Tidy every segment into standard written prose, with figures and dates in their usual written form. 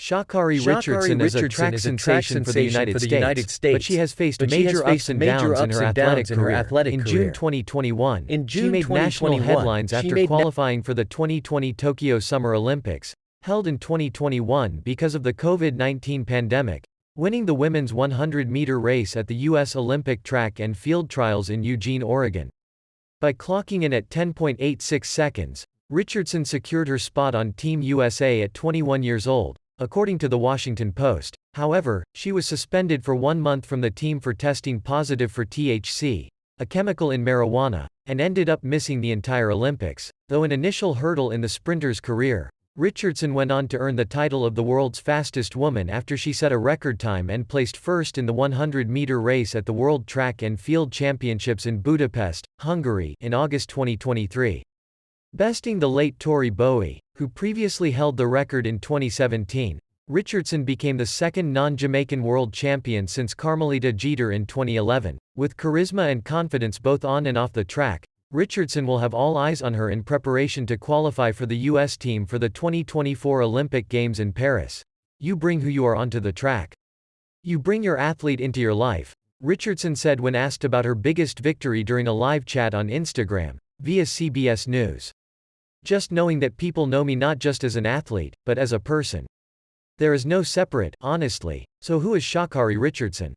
Sha'Carri Richardson is a track sensation for the United States, but she has faced major ups and downs in her athletic career. In June 2021, she made national headlines after qualifying for the 2020 Tokyo Summer Olympics, held in 2021 because of the COVID-19 pandemic, winning the women's 100-meter race at the U.S. Olympic Track and Field Trials in Eugene, Oregon. By clocking in at 10.86 seconds, Richardson secured her spot on Team USA at 21 years old. According to The Washington Post, however, she was suspended for 1 month from the team for testing positive for THC, a chemical in marijuana, and ended up missing the entire Olympics. Though an initial hurdle in the sprinter's career, Richardson went on to earn the title of the world's fastest woman after she set a record time and placed first in the 100-meter race at the World Track and Field Championships in Budapest, Hungary, in August 2023. Besting the late Tori Bowie, who previously held the record in 2017, Richardson became the second non-Jamaican world champion since Carmelita Jeter in 2011. With charisma and confidence both on and off the track, Richardson will have all eyes on her in preparation to qualify for the U.S. team for the 2024 Olympic Games in Paris. You bring who you are onto the track. You bring your athlete into your life, Richardson said when asked about her biggest victory during a live chat on Instagram, via CBS News. Just knowing that people know me not just as an athlete, but as a person. There is no separate, honestly. So who is Sha'Carri Richardson?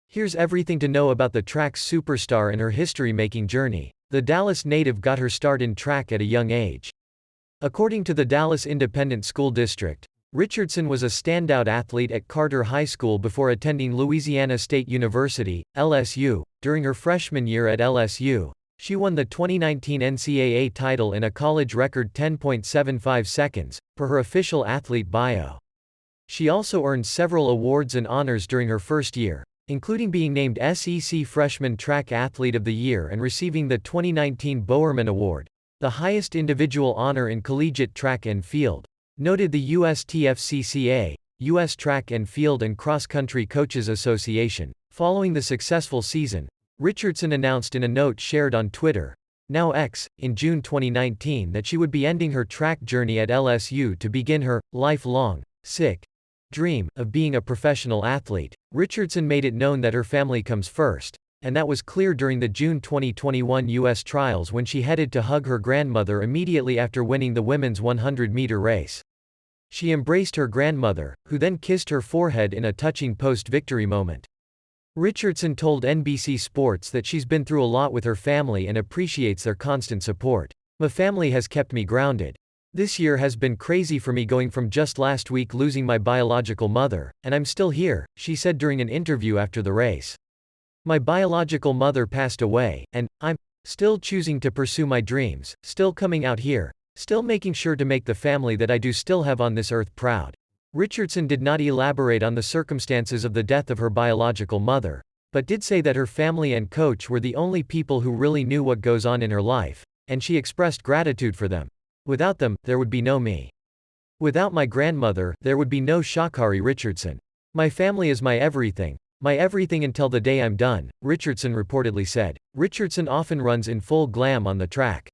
Here's everything to know about the track's superstar and her history-making journey. The Dallas native got her start in track at a young age. According to the Dallas Independent School District, Richardson was a standout athlete at Carter High School before attending Louisiana State University, LSU. During her freshman year at LSU, she won the 2019 NCAA title in a college record 10.75 seconds, per her official athlete bio. She also earned several awards and honors during her first year, including being named SEC Freshman Track Athlete of the Year and receiving the 2019 Bowerman Award, the highest individual honor in collegiate track and field, noted the USTFCCA, U.S. Track and Field and Cross Country Coaches Association. Following the successful season, Richardson announced in a note shared on Twitter, now X, in June 2019 that she would be ending her track journey at LSU to begin her lifelong, sick dream of being a professional athlete. Richardson made it known that her family comes first, and that was clear during the June 2021 U.S. trials when she headed to hug her grandmother immediately after winning the women's 100-meter race. She embraced her grandmother, who then kissed her forehead in a touching post-victory moment. Richardson told NBC Sports that she's been through a lot with her family and appreciates their constant support. My family has kept me grounded. This year has been crazy for me, going from just last week losing my biological mother, and I'm still here, she said during an interview after the race. My biological mother passed away, and I'm still choosing to pursue my dreams, still coming out here, still making sure to make the family that I do still have on this earth proud. Richardson did not elaborate on the circumstances of the death of her biological mother, but did say that her family and coach were the only people who really knew what goes on in her life, and she expressed gratitude for them. Without them, there would be no me. Without my grandmother, there would be no Sha'Carri Richardson. My family is my everything until the day I'm done, Richardson reportedly said. Richardson often runs in full glam on the track.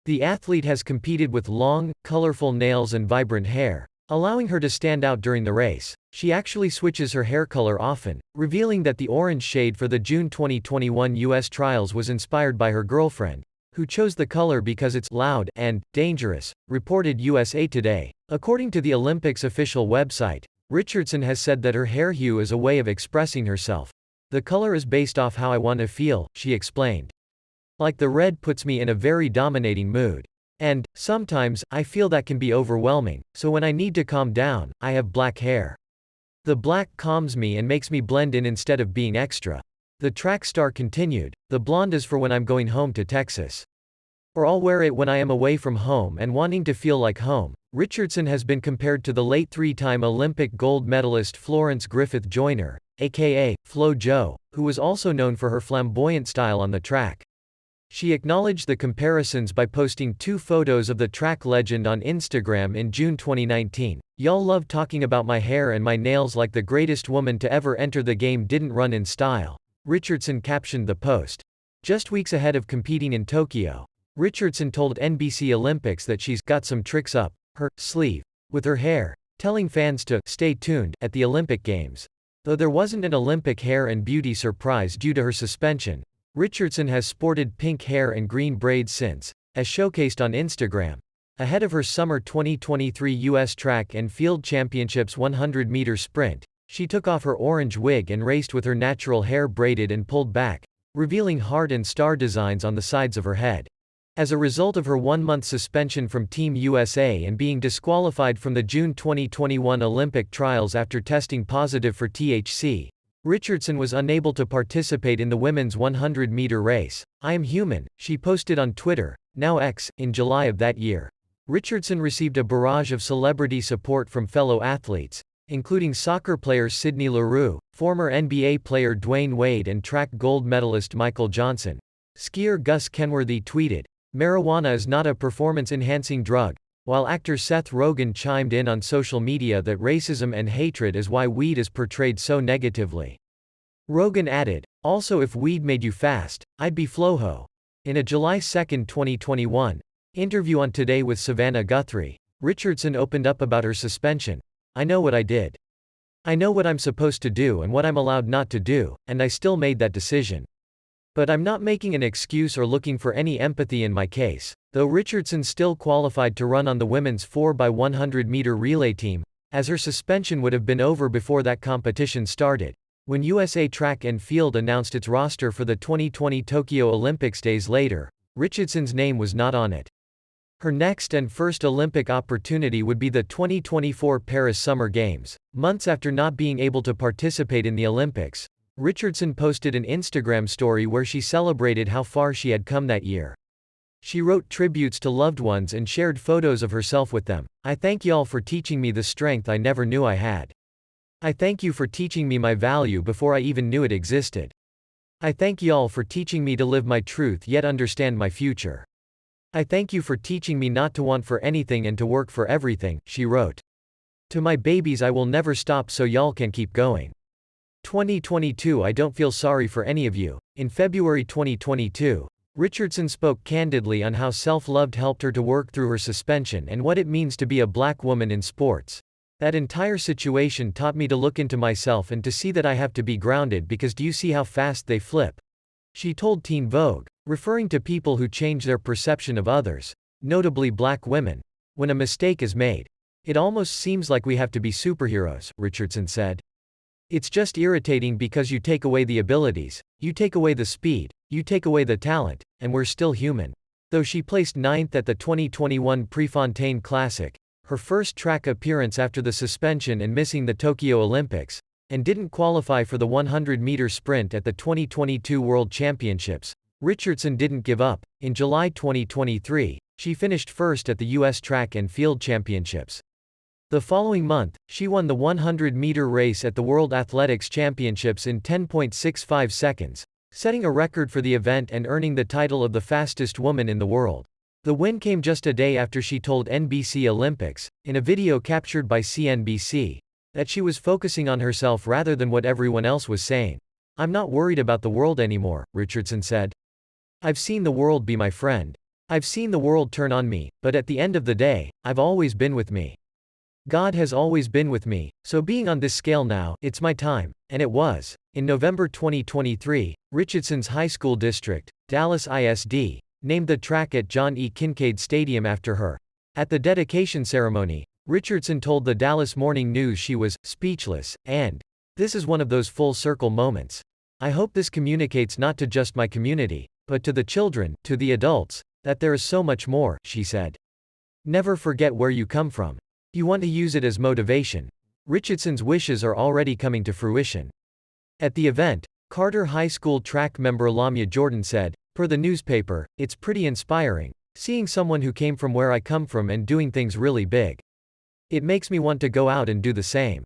The athlete has competed with long, colorful nails and vibrant hair, allowing her to stand out during the race. She actually switches her hair color often, revealing that the orange shade for the June 2021 U.S. trials was inspired by her girlfriend, who chose the color because it's loud and dangerous, reported USA Today. According to the Olympics official website, Richardson has said that her hair hue is a way of expressing herself. The color is based off how I want to feel, she explained. Like the red puts me in a very dominating mood. And, sometimes, I feel that can be overwhelming, so when I need to calm down, I have black hair. The black calms me and makes me blend in instead of being extra. The track star continued, the blonde is for when I'm going home to Texas. Or I'll wear it when I am away from home and wanting to feel like home. Richardson has been compared to the late three-time Olympic gold medalist Florence Griffith Joyner, aka Flo Jo, who was also known for her flamboyant style on the track. She acknowledged the comparisons by posting 2 photos of the track legend on Instagram in June 2019. Y'all love talking about my hair and my nails like the greatest woman to ever enter the game didn't run in style, Richardson captioned the post. Just weeks ahead of competing in Tokyo, Richardson told NBC Olympics that she's got some tricks up her sleeve with her hair. telling fans to stay tuned at the Olympic Games. Though there wasn't an Olympic hair and beauty surprise due to her suspension, Richardson has sported pink hair and green braids since, as showcased on Instagram. Ahead of her summer 2023 U.S. Track and Field Championships 100-meter sprint, she took off her orange wig and raced with her natural hair braided and pulled back, revealing heart and star designs on the sides of her head. As a result of her one-month suspension from Team USA and being disqualified from the June 2021 Olympic trials after testing positive for THC, Richardson was unable to participate in the women's 100-meter race. "I am human," she posted on Twitter, now X, in July of that year. Richardson received a barrage of celebrity support from fellow athletes, including soccer player Sydney Leroux, former NBA player Dwayne Wade and track gold medalist Michael Johnson. Skier Gus Kenworthy tweeted, "Marijuana is not a performance-enhancing drug," while actor Seth Rogen chimed in on social media that racism and hatred is why weed is portrayed so negatively. Rogen added, "Also, if weed made you fast, I'd be flojo." In a July 2, 2021, interview on Today with Savannah Guthrie, Richardson opened up about her suspension. "I know what I did. I know what I'm supposed to do and what I'm allowed not to do, and I still made that decision. But I'm not making an excuse or looking for any empathy in my case." Though Richardson still qualified to run on the women's 4x100-meter relay team, as her suspension would have been over before that competition started. When USA Track and Field announced its roster for the 2020 Tokyo Olympics days later, Richardson's name was not on it. Her next and first Olympic opportunity would be the 2024 Paris Summer Games. Months after not being able to participate in the Olympics, Richardson posted an Instagram story where she celebrated how far she had come that year. She wrote tributes to loved ones and shared photos of herself with them. "I thank y'all for teaching me the strength I never knew I had. I thank you for teaching me my value before I even knew it existed. I thank y'all for teaching me to live my truth yet understand my future. I thank you for teaching me not to want for anything and to work for everything," she wrote. "To my babies, I will never stop so y'all can keep going. 2022 I don't feel sorry for any of you." In February 2022, Richardson spoke candidly on how self-love helped her to work through her suspension and what it means to be a black woman in sports. "That entire situation taught me to look into myself and to see that I have to be grounded because do you see how fast they flip?" she told Teen Vogue, referring to people who change their perception of others, notably black women, when a mistake is made. "It almost seems like we have to be superheroes," Richardson said. "It's just irritating because you take away the abilities, you take away the speed, you take away the talent, and we're still human." Though she placed 9th at the 2021 Prefontaine Classic, her first track appearance after the suspension and missing the Tokyo Olympics, and didn't qualify for the 100-meter sprint at the 2022 World Championships, Richardson didn't give up. In July 2023, she finished first at the U.S. Track and Field Championships. The following month, she won the 100-meter race at the World Athletics Championships in 10.65 seconds, setting a record for the event and earning the title of the fastest woman in the world. The win came just a day after she told NBC Olympics, in a video captured by CNBC, that she was focusing on herself rather than what everyone else was saying. "I'm not worried about the world anymore," Richardson said. "I've seen the world be my friend. I've seen the world turn on me, but at the end of the day, I've always been with me. God has always been with me, so being on this scale now, it's my time," and it was. In November 2023, Richardson's high school district, Dallas ISD, named the track at John E. Kincaid Stadium after her. At the dedication ceremony, Richardson told the Dallas Morning News she was speechless, and, "This is one of those full-circle moments. I hope this communicates not to just my community, but to the children, to the adults, that there is so much more," she said. "Never forget where you come from. You want to use it as motivation." Richardson's wishes are already coming to fruition. At the event, Carter High School track member Lamia Jordan said, "Per the newspaper, it's pretty inspiring, seeing someone who came from where I come from and doing things really big. It makes me want to go out and do the same."